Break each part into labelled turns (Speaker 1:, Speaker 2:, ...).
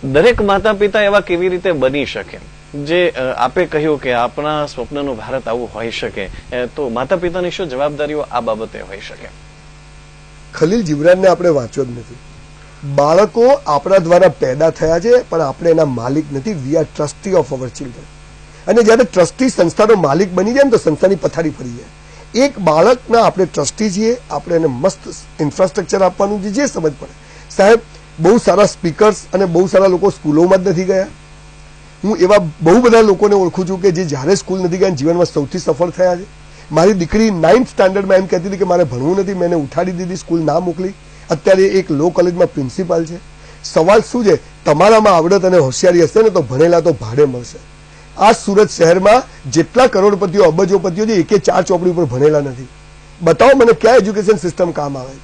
Speaker 1: દરેક માતા પિતા એવા કેવી રીતે બની શકે જે આપે કહ્યું કે આપણા સ્વપ્નનું ભારત આવું હોઈ શકે, તો માતા પિતાની શું જવાબદારીઓ આ બાબતે હોઈ શકે?
Speaker 2: ખલીલ જીબ્રાનને આપણે વાંચ્યો જ નથી. બાળકો આપણા દ્વારા પેદા થયા છે, પણ આપણે એના માલિક નથી. We are trustee of our children. અને જયારે ટ્રસ્ટી સંસ્થાનો માલિક બની જાય ને તો સંસ્થાની પથારી ફરી જાય. એક બાળકના આપણે ટ્રસ્ટી છીએ, આપણે એને મસ્ત ઇન્ફ્રાસ્ટ્રક્ચર આપવાનું છે, જે સમજ પડે. સાહેબ, બહુ સારા સ્પીકર્સ અને બહુ સારા લોકો સ્કૂલોમાં જ નથી ગયા. હું એવા બહુ બધા લોકોને ઓળખું છું કે જે જ્યારે સ્કૂલ નથી ગયા જીવનમાં સૌથી સફળ થયા છે. મારી દીકરી 9th સ્ટાન્ડર્ડમાં એમ કહેતી હતી કે મારે ભણવું નથી, મેં એને ઉઠાડી દીધી, સ્કૂલ ના મોકલી. અત્યારે એક લો કોલેજમાં પ્રિન્સિપાલ છે. સવાલ શું છે? તમારામાં આવડત અને હોશિયારી હશે ને તો ભણેલા તો ભાડે મળશે. આ સુરત શહેરમાં જેટલા કરોડપતિઓ અબજોપતિઓ છે, એકે 4 ચોપડી ઉપર ભણેલા નથી. બતાવો મને ક્યાં એજ્યુકેશન સિસ્ટમ કામ આવે?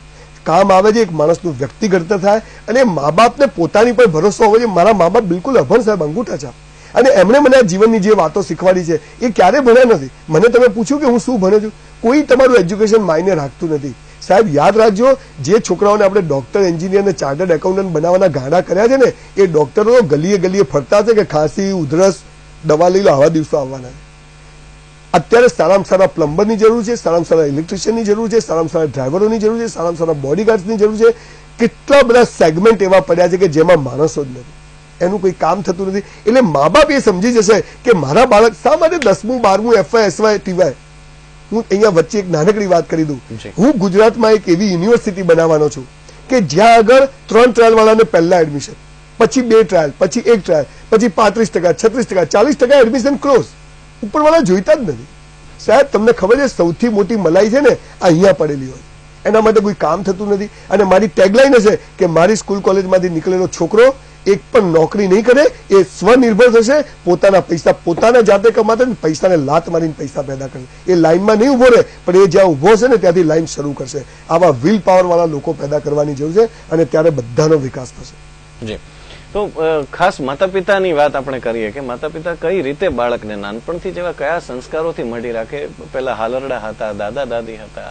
Speaker 2: કામ આવે છે એક માણસનું વ્યક્તિગત થાય અને મા બાપને પોતાની પર ભરોસો હોવો જોઈએ. મારા મા બાપ બિલકુલ અભણ સાહેબ, અંગૂઠા છાપ. અને એમણે મને આ જીવનની જે વાતો શીખવાડી છે એ ક્યારે ભણ્યા નથી. મને તમે પૂછ્યું કે હું શું ભણ્યો છું? કોઈ તમારું એજ્યુકેશન માયને રાખતું નથી. સાહેબ યાદ રાખજો, જે છોકરાઓને આપણે ડોક્ટર, એન્જિનિયર અને ચાર્ટર્ડ એકાઉન્ટન્ટ બનાવવાના ગાડા કર્યા છે ને, એ ડોક્ટરો ગલીએ ગલીએ ફરતા છે કે ખાંસી, ઉધરસ, દવા લઈ લો, આવા દિવસો આવવાના. અત્યારે સારામાં સારા પ્લમ્બરની જરૂર છે, સારામાં સારા ઇલેક્ટ્રિશિયનની જરૂર છે, સારામાં સારા ડ્રાઈવરોની જરૂર છે, સારામાં સારા બોડીગાર્ડ્સની જરૂર છે. કેટલા બધા સેગમેન્ટ એવા પડ્યા છે કે જેમાં માણસો જ નથી, એનું કોઈ કામ થતું નથી. એટલે મા બાપ એ સમજી જશે કે મારા બાળક શા માટે 10મું 12મું FY SY TY. હું અહીંયા વચ્ચે એક નાનકડી વાત કરી દઉં. હું ગુજરાતમાં એક એવી યુનિવર્સિટી બનાવવાનો છું કે જ્યાં આગળ 3 ટ્રાયલ વાળાને પહેલા એડમિશન, પછી 2 ટ્રાયલ, પછી 1 ટ્રાયલ, પછી 35%, 36%, 40% એડમિશન ક્લોઝ. ઉપરવાળા જોઈતા જ નથી. સાહેબ તમને ખબર છે સૌથી મોટી મલાઈ છે ને અહીંયા પડેલી હોય, એના માટે કોઈ કામ થતું નથી. અને મારી ટેગલાઈન હશે કે મારી સ્કૂલ કોલેજમાંથી નીકળેલો છોકરો એક પણ નોકરી નહીં કરે, એ સ્વનિર્ભર થશે, પોતાના પૈસા પોતાના જાતે કમાતા, પૈસાને લાત મારીને પૈસા પેદા કરશે. એ લાઈનમાં નહીં ઉભો રહે, પણ એ જ્યાં ઉભો છે ને ત્યાંથી લાઈન શરૂ કરશે. આવા વિલ પાવર વાળા લોકો પેદા કરવાની જરૂર છે અને ત્યારે બધાનો વિકાસ થશે.
Speaker 1: જી, તો ખાસ માતા પિતાની વાત આપણે કરીએ કે માતા પિતા કઈ રીતે બાળકને નાનપણથી જેવા કયા સંસ્કારોથી મળી રાખે. પેલા હાલરડા હતા, દાદા દાદી હતા,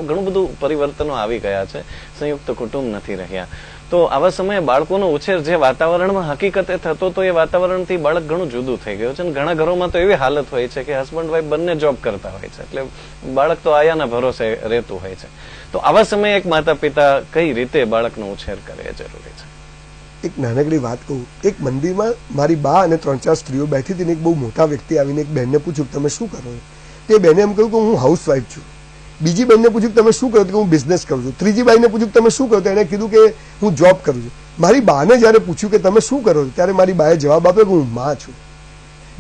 Speaker 1: ઘણું બધું પરિવર્તનો આવી ગયા છે, સંયુક્ત કુટુંબ નથી રહ્યા. તો આવા સમયે બાળકોનો ઉછેર જે વાતાવરણમાં હકીકતે થતો તો એ વાતાવરણથી બાળક ઘણું જુદું થઈ ગયું છે. અને ઘણા ઘરોમાં તો એવી હાલત હોય છે કે હસબન્ડ વાઈફ બંને જોબ કરતા હોય છે, એટલે બાળક તો આયાના ભરોસે રહેતું હોય છે. તો આવા સમયે એક માતા પિતા કઈ રીતે બાળકનો ઉછેર કરે એ જરૂરી છે.
Speaker 2: એક નાનકડી વાત કહું. એક મંદિરમાં મારી બા અને 3-4 સ્ત્રીઓ બેઠી હતી ને એક બહુ મોટા વ્યક્તિ આવીને એક બહેનને પૂછ્યું તમે શું કરો છો? તે બહેને એમ કહ્યું કે હું હાઉસવાઈફ છું. બીજી બહેનને પૂછ્યું કે તમે શું કરો? કે હું બિઝનેસ કરું છું. ત્રીજી બાઈને પૂછ્યું કે તમે શું કરો? એને કીધું કે હું જોબ કરું છું. મારી બાને જયારે પૂછ્યું કે તમે શું કરો છો, ત્યારે મારી બાએ જવાબ આપ્યો કે હું માં છું.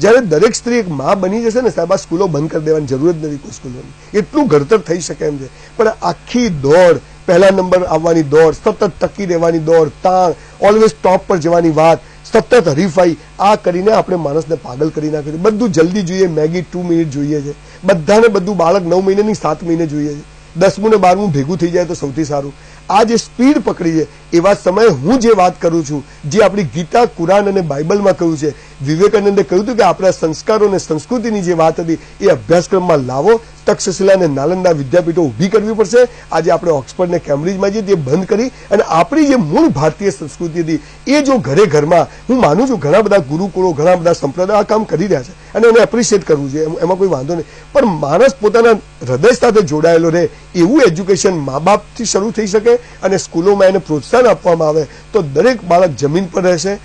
Speaker 2: જયારે દરેક સ્ત્રી એક માં બની જશે ને સાહેબ, આ સ્કૂલો બંધ કરી દેવાની જરૂર જ નથી કોઈ સ્કૂલોની. એટલું ઘડતર થઈ શકે એમ છે. પણ આખી દોડ, પહેલા નંબર આવવાની દોડ, સતત ટકી રહેવાની દોડ, તાણ, ઓલવેઝ ટોપ પર જવાની વાત, સતત હરીફાઈ, આ કરીને આપણે માણસને પાગલ કરી નાખ્યું. બધું જલ્દી જોઈએ, મેગી 2 મિનિટ જોઈએ છે બધાને. બધું બાળક 9 મહિને નહીં 7 મહિને જોઈએ છે. 10મું ને 12મું ભેગું થઈ જાય તો સૌથી સારું. આ જે સ્પીડ પકડી છે એવા સમયે હું જે વાત કરું છું, જે આપણી ગીતા, કુરાન અને બાઇબલમાં કહ્યું છે, વિવેકાનંદે કહ્યું હતું કે આપણા સંસ્કારો અને સંસ્કૃતિની જે વાત હતી એ અભ્યાસક્રમમાં લાવો. તક્ષશિલા અને નાલંદા વિદ્યાપીઠો ઊભી કરવી પડશે. આજે આપણે ઓક્સફર્ડ ને કેમ્બ્રિજમાં જે તે બંધ કરી અને આપણી જે મૂળ ભારતીય સંસ્કૃતિ હતી એ જો ઘરે ઘરમાં, હું માનું છું ઘણા બધા ગુરુકુળો, ઘણા બધા સંપ્રદાયો આ કામ કરી રહ્યા છે અને એને એપ્રિશિએટ કરવું જોઈએ, એમાં કોઈ વાંધો નહીં. પણ માણસ પોતાના હૃદય સાથે જોડાયેલો રહે એવું એજ્યુકેશન મા બાપથી શરૂ થઈ શકે અને સ્કૂલોમાં એને પ્રોત્સાહન આપવામાં આવે તો દરેક બાળક જમીન પર રહેશે,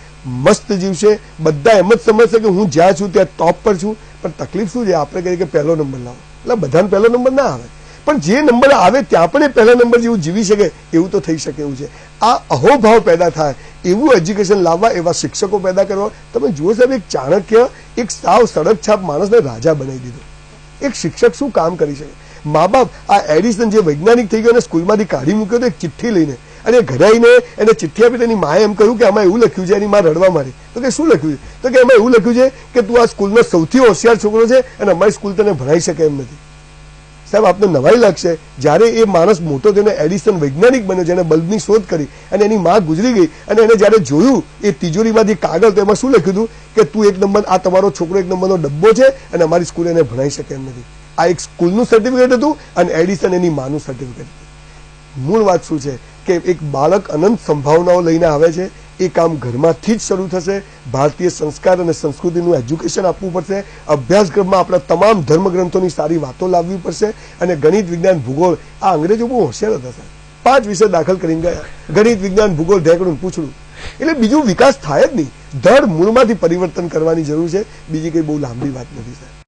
Speaker 2: મસ્ત જીવશે. બધા એમ જ સમજશે કે હું જ્યાં છું ત્યાં ટોપ પર છું. પણ તકલીફ શું છે? આપણે કહીએ કે પહેલો નંબર લાવો, એટલે બધાને પહેલો નંબર ના આવે, પણ જે નંબર આવે ત્યાં પણ એ પહેલા નંબર જેવું જીવી શકે એવું તો થઈ શકે એવું છે. આ અહોભાવ પેદા થાય એવું એજ્યુકેશન લાવવા, એવા શિક્ષકો પેદા કરવા. તમે જુઓ સાહેબ, એક ચાણક્ય એક સાવ સડક છાપ માણસને રાજા બનાવી દીધો. એક શિક્ષક શું કામ કરી શકે? મા બાપ, આ એડિસન જે વૈજ્ઞાનિક થઈ ગયો અને સ્કૂલમાંથી કાઢી મૂક્યો તો એક ચિઠ્ઠી લઈને, અને ઘરે આવીને એને ચિઠ્ઠી આપી. તેની માએ એમ કહ્યું કે આમાં એવું લખ્યું છે. એની માં રડવા માંડી. તો કે શું લખ્યું છે? તો કે એમાં એવું લખ્યું છે કે તું આ સ્કૂલનો સૌથી હોશિયાર છોકરો છે અને અમારી સ્કૂલ તને ભણાઈ શકે એમ નથી. સાહેબ આપને નવાઈ લાગશે, જ્યારે એ માણસ મોટો થઈને એડિસન વૈજ્ઞાનિક બન્યો, જેને બલ્બની શોધ કરી અને એની માં ગુજરી ગઈ અને એને જ્યારે જોયું એ તિજોરીમાંથી કાગળ, તો એમાં શું લખ્યું હતું કે તું 1 નંબર, આ તમારો છોકરો 1 નંબરનો ડબ્બો છે અને અમારી સ્કૂલ એને ભણાઈ શકે એમ નથી. આ એક સ્કૂલનું સર્ટિફિકેટ હતું અને એડિસન એની માનું સર્ટિફિકેટ હતું. મૂળ વાત શું છે કે એક બાળક અનંત સંભાવનાઓ લઈને આવે છે. એ કામ ઘરમાંથી જ શરૂ થશે. ભારતીય સંસ્કાર અને સંસ્કૃતિનું એજ્યુકેશન આપવું પડશે. અભ્યાસક્રમમાં આપણા તમામ ધર્મગ્રંથોની સારી વાતો લાવવી પડશે. અને ગણિત, વિજ્ઞાન, ભૂગોળ, આ અંગ્રેજો બહુ હોશિયાર હતા સાહેબ. 5 વિષય દાખલ કરીને ગયા. ગણિત, વિજ્ઞાન, ભૂગોળ, ઢેકણું પૂછડું. એટલે બીજું વિકાસ થાય જ નહીં. ધડ મૂળમાંથી પરિવર્તન કરવાની જરૂર છે. બીજી કઈ બહુ લાંબી વાત નથી સાહેબ.